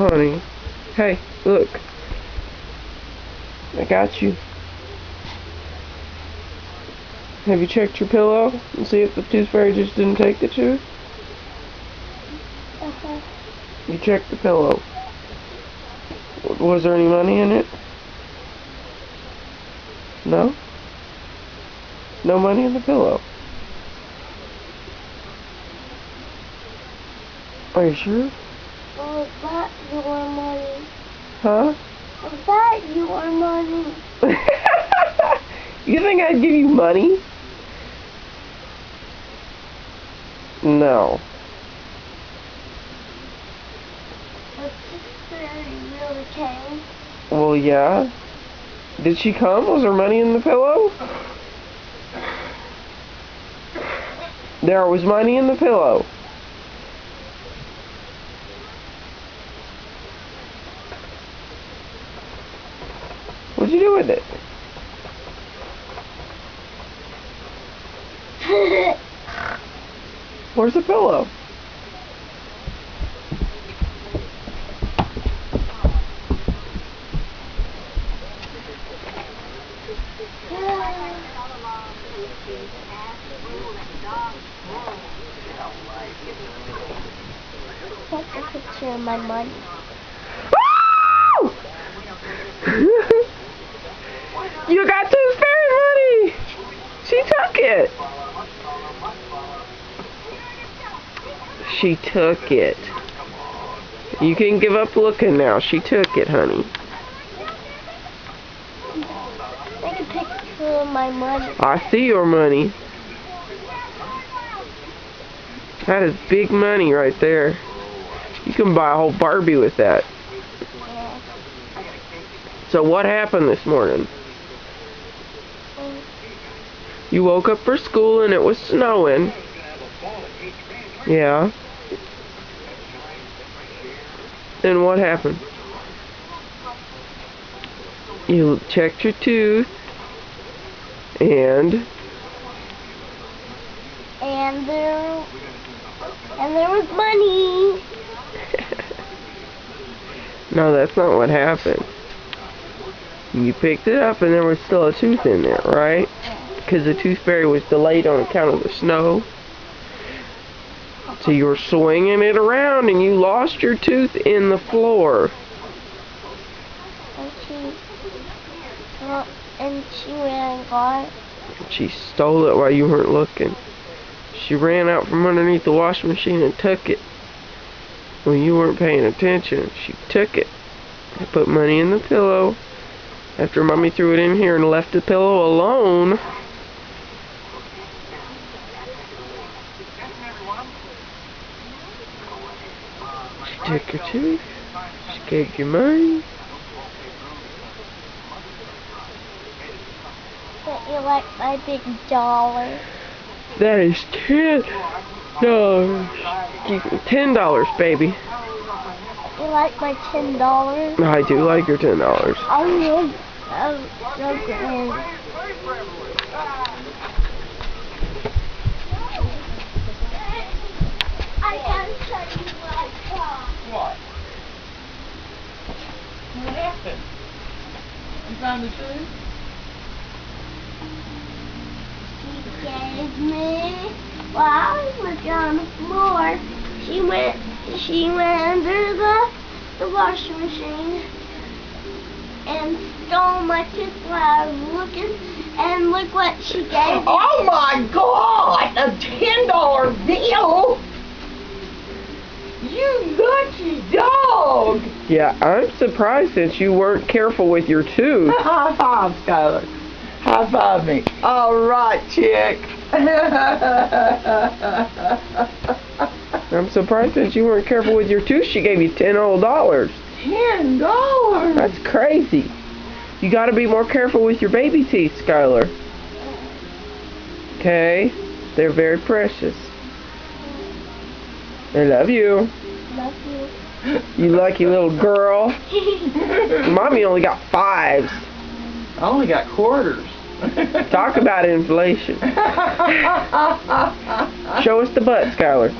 honey. Hey, look. I got you. Have you checked your pillow and see if the tooth fairy just didn't take the tooth? You checked the pillow. Was there any money in it? No? No money in the pillow. Are you sure? Was that your money? Huh? Was that your money? You think I'd give you money? No. Was this fairy really came? Well, yeah. Did she come? Was there money in the pillow? There was money in the pillow. What'd you do with it? Where's the pillow? Take a picture of my money. You got Tooth Fairy money! She took it! She took it. You can give up looking now. She took it, honey. Take a picture of my money. I see your money. That is big money right there. You can buy a whole Barbie with that. Yeah. So what happened this morning? You woke up for school and it was snowing. Yeah. Then what happened? You checked your tooth and there was money. No, that's not what happened. You picked it up and there was still a tooth in there, right? Because the Tooth Fairy was delayed on account of the snow. So you were swinging it around and you lost your tooth in the floor. And she ran and got it. She stole it while you weren't looking. She ran out from underneath the washing machine and took it. When you weren't paying attention, she took it. I put money in the pillow. After Mommy threw it in here and left the pillow alone. She took your tooth. She gave you money. But you like my big dollar. That is $10. $10, baby. You like my $10? I do like your $10. I'm so good. I gotta tell you what I saw. What? What happened? You found the tooth? She gave me, while I was looking on the floor, she went under the washing machine and stole my tooth while I was looking, and look what she gave me. Oh my God! A $10 bill? You lucky dog! Yeah, I'm surprised that you weren't careful with your tooth. High five, Skylar. High five me. All right, chick. I'm surprised that you weren't careful with your tooth. She gave you $10 whole. $10? That's crazy. You gotta be more careful with your baby teeth, Skylar. Okay? They're very precious. I love you. Love you. You lucky little girl. Mommy only got 5s. I only got quarters. Talk about inflation. Show us the butt, Skylar.